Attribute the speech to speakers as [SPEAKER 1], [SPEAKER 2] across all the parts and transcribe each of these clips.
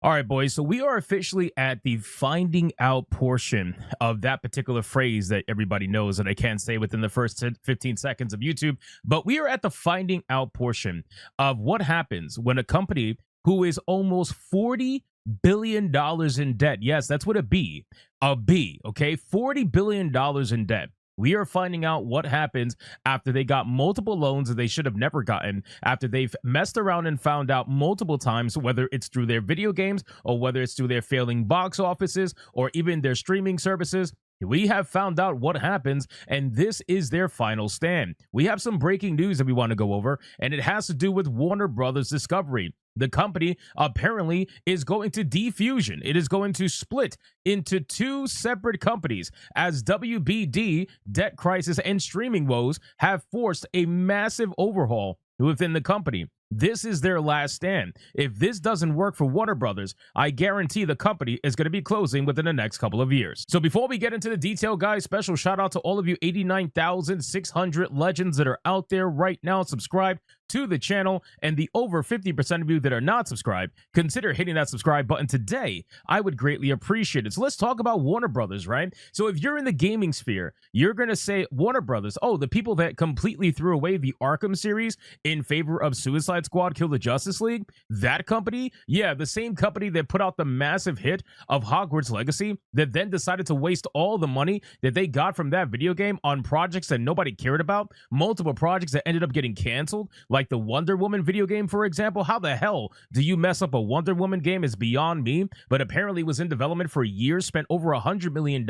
[SPEAKER 1] All right, boys. So we are officially at the finding out portion of that particular phrase that everybody knows that I can't say within the first 10, 15 seconds of YouTube. But we are at the finding out portion of what happens when a company who is almost $40 billion in debt. Yes, that's what a B, okay? $40 billion in debt. We are finding out what happens after they got multiple loans that they should have never gotten, after they've messed around and found out multiple times, whether it's through their video games or whether it's through their failing box offices or even their streaming services. We have found out what happens, and this is their final stand. We have some breaking news that we want to go over, and it has to do with Warner Brothers Discovery. The company apparently is going to defusion. It is going to split into two separate companies as WBD, debt crisis, and streaming woes have forced a massive overhaul within the company. This is their last stand. If this doesn't work for Warner Brothers, I guarantee the company is going to be closing within the next couple of years. So before we get into the detail, guys, special shout out to all of you 89,600 legends that are out there right now subscribed to the channel, and the over 50% of you that are not subscribed, consider hitting that subscribe button today. I would greatly appreciate it. So let's talk about Warner Brothers, right? So if you're in the gaming sphere, you're going to say Warner Brothers, oh, the people that completely threw away the Arkham series in favor of Suicide Squad Kill the Justice League, that company, yeah, the same company that put out the massive hit of Hogwarts Legacy, that then decided to waste all the money that they got from that video game on projects that nobody cared about, multiple projects that ended up getting canceled, like the Wonder Woman video game, for example. How the hell do you mess up a Wonder Woman game is beyond me, but apparently was in development for years, spent over $100 million,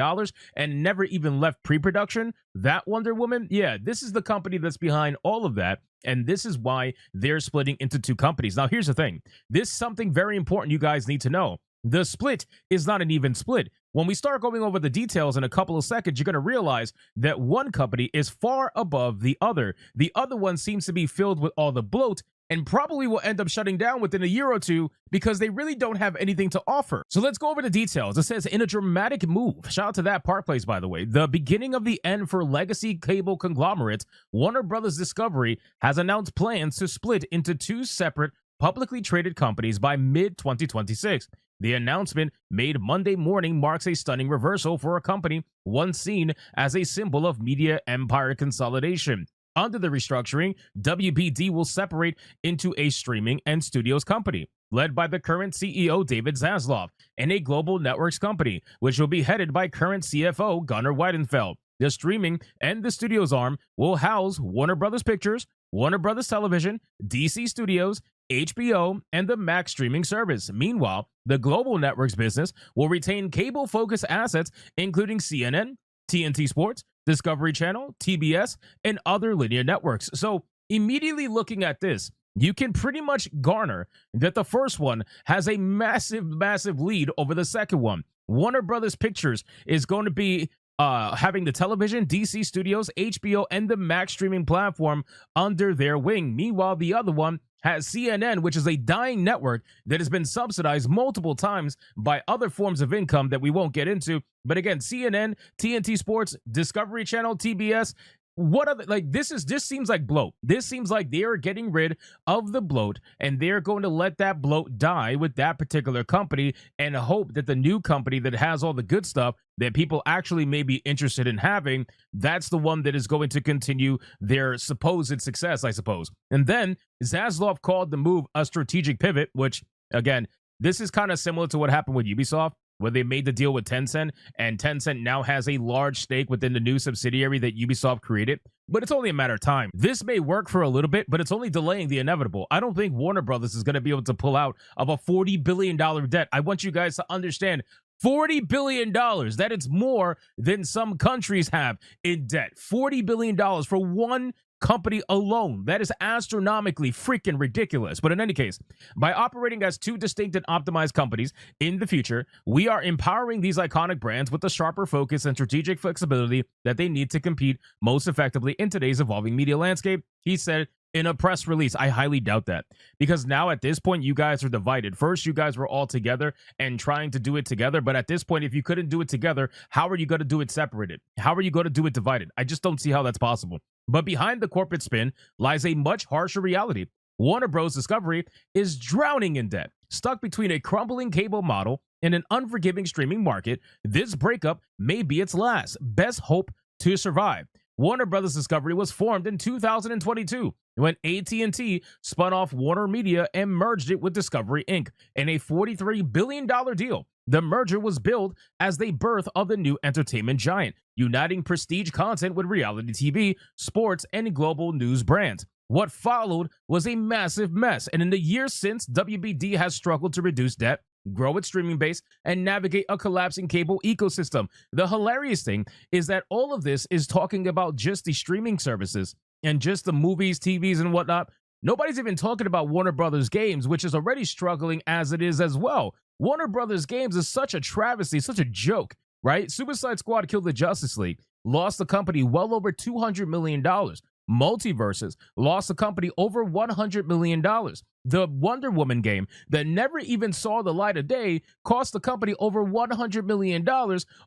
[SPEAKER 1] and never even left pre-production. That Wonder Woman, yeah, this is the company that's behind all of that. And this is why they're splitting into two companies. Now, here's the thing. This is something very important you guys need to know. The split is not an even split. When we start going over the details in a couple of seconds, you're going to realize that one company is far above the other. The other one seems to be filled with all the bloat and probably will end up shutting down within a year or two because they really don't have anything to offer. So let's go over the details. It says, in a dramatic move, shout out to that Park Place, by the way, the beginning of the end for legacy cable conglomerates, Warner Brothers Discovery has announced plans to split into two separate publicly traded companies by mid-2026. The announcement made Monday morning marks a stunning reversal for a company once seen as a symbol of media empire consolidation. Under the restructuring, WBD will separate into a streaming and studios company, led by the current CEO David Zaslav, and a global networks company, which will be headed by current CFO Gunnar Weidenfeld. The streaming and the studios arm will house Warner Brothers Pictures, Warner Brothers Television, DC Studios, HBO, and the Max streaming service. Meanwhile, the global networks business will retain cable-focused assets, including CNN, TNT Sports, Discovery Channel, TBS, and other linear networks. So immediately looking at this, you can pretty much garner that the first one has a massive lead over the second one. Warner Brothers Pictures is going to be having the television, DC Studios, HBO, and the Max streaming platform under their wing. Meanwhile, the other one has CNN, which is a dying network that has been subsidized multiple times by other forms of income that we won't get into. But again, CNN, TNT Sports, Discovery Channel, TBS, what other, like, this seems like bloat. This seems like they are getting rid of the bloat, and they're going to let that bloat die with that particular company and hope that the new company that has all the good stuff that people actually may be interested in having, that's the one that is going to continue their supposed success, I suppose. And then Zaslav called the move a strategic pivot, which, again, this is kind of similar to what happened with Ubisoft, where they made the deal with Tencent, and Tencent now has a large stake within the new subsidiary that Ubisoft created. But it's only a matter of time. This may work for a little bit, but it's only delaying the inevitable. I don't think Warner Brothers is going to be able to pull out of a $40 billion debt. I want you guys to understand, $40 billion, that is more than some countries have in debt. $40 billion for one company alone. That is astronomically freaking ridiculous. But in any case, by operating as two distinct and optimized companies in the future, we are empowering these iconic brands with the sharper focus and strategic flexibility that they need to compete most effectively in today's evolving media landscape, he said in a press release. I highly doubt that, because now at this point, you guys are divided. First, you guys were all together and trying to do it together. But at this point, if you couldn't do it together, how are you going to do it separated? How are you going to do it divided? I just don't see how that's possible. But behind the corporate spin lies a much harsher reality. Warner Bros. Discovery is drowning in debt. Stuck between a crumbling cable model and an unforgiving streaming market, this breakup may be its last best hope to survive. Warner Bros. Discovery was formed in 2022 when AT&T spun off Warner Media and merged it with Discovery Inc. in a $43 billion deal. The merger was billed as the birth of the new entertainment giant, uniting prestige content with reality TV, sports, and global news brands. What followed was a massive mess, and in the years since, WBD has struggled to reduce debt, grow its streaming base, and navigate a collapsing cable ecosystem. The hilarious thing is that all of this is talking about just the streaming services and just the movies, TVs, and whatnot. Nobody's even talking about Warner Brothers Games, which is already struggling as it is as well. Warner Brothers Games is such a travesty, such a joke, right? Suicide Squad killed the Justice League, lost the company well over $200 million. Multiverses lost the company over $100 million. The Wonder Woman game that never even saw the light of day cost the company over $100 million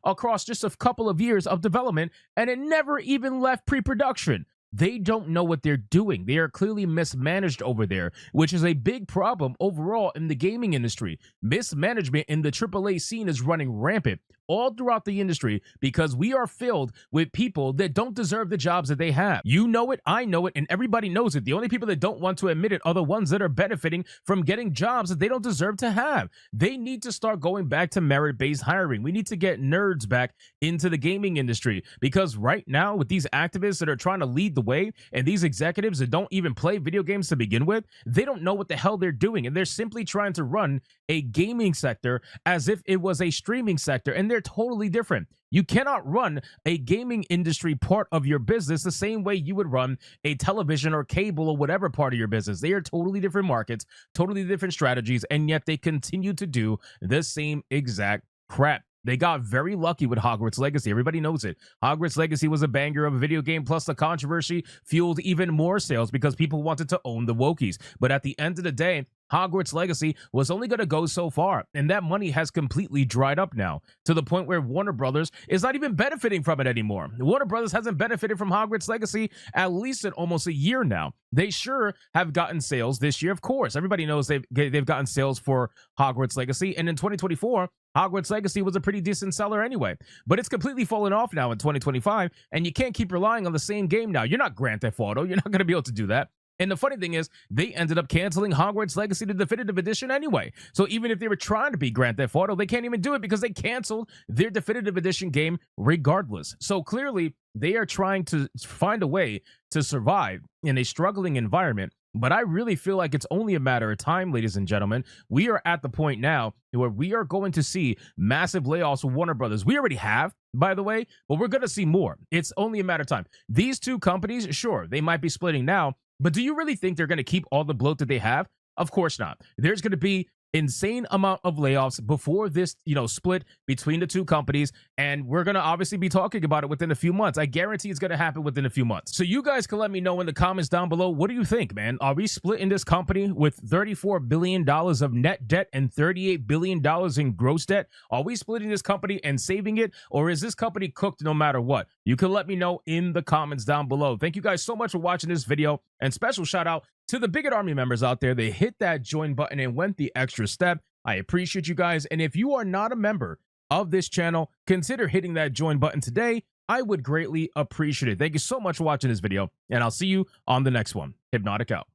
[SPEAKER 1] across just a couple of years of development, and it never even left pre-production. They don't know what they're doing. They are clearly mismanaged over there, which is a big problem overall in the gaming industry. Mismanagement in the AAA scene is running rampant all throughout the industry because we are filled with people that don't deserve the jobs that they have. You know it, I know it, and everybody knows it. The only people that don't want to admit it are the ones that are benefiting from getting jobs that they don't deserve to have. They need to start going back to merit-based hiring. We need to get nerds back into the gaming industry because right now with these activists that are trying to lead the way and these executives that don't even play video games to begin with, they don't know what the hell they're doing, and they're simply trying to run a gaming sector as if it was a streaming sector, and they're totally different. You cannot run a gaming industry part of your business the same way you would run a television or cable or whatever part of your business. They are totally different markets, totally different strategies, and yet they continue to do the same exact crap. They got very lucky with Hogwarts Legacy. Everybody knows it. Hogwarts Legacy was a banger of a video game, plus the controversy fueled even more sales because people wanted to own the Wokies. But at the end of the day, Hogwarts Legacy was only going to go so far, and that money has completely dried up now to the point where Warner Brothers is not even benefiting from it anymore. Warner Brothers hasn't benefited from Hogwarts Legacy at least in almost a year now. They sure have gotten sales this year, of course. Everybody knows they've gotten sales for Hogwarts Legacy, and in 2024, Hogwarts Legacy was a pretty decent seller anyway. But it's completely fallen off now in 2025, and you can't keep relying on the same game now. You're not Grand Theft Auto. You're not going to be able to do that. And the funny thing is, they ended up canceling Hogwarts Legacy, the Definitive Edition anyway. So even if they were trying to be Grand Theft Auto, they can't even do it because they canceled their Definitive Edition game regardless. So clearly, they are trying to find a way to survive in a struggling environment. But I really feel like it's only a matter of time, ladies and gentlemen. We are at the point now where we are going to see massive layoffs with Warner Brothers. We already have, by the way, but we're going to see more. It's only a matter of time. These two companies, sure, they might be splitting now, but do you really think they're going to keep all the bloat that they have? Of course not. There's going to be insane amount of layoffs before this, split between the two companies, and we're going to obviously be talking about it within a few months. I guarantee it's going to happen within a few months. So you guys can let me know in the comments down below, what do you think, man? Are we splitting this company with $34 billion of net debt and $38 billion in gross debt? Are we splitting this company and saving it, or is this company cooked no matter what? You can let me know in the comments down below. Thank you guys so much for watching this video, and special shout out to the Bigot Army members out there. They hit that join button and went the extra step. I appreciate you guys. And if you are not a member of this channel, consider hitting that join button today. I would greatly appreciate it. Thank you so much for watching this video, and I'll see you on the next one. Hypnotic out.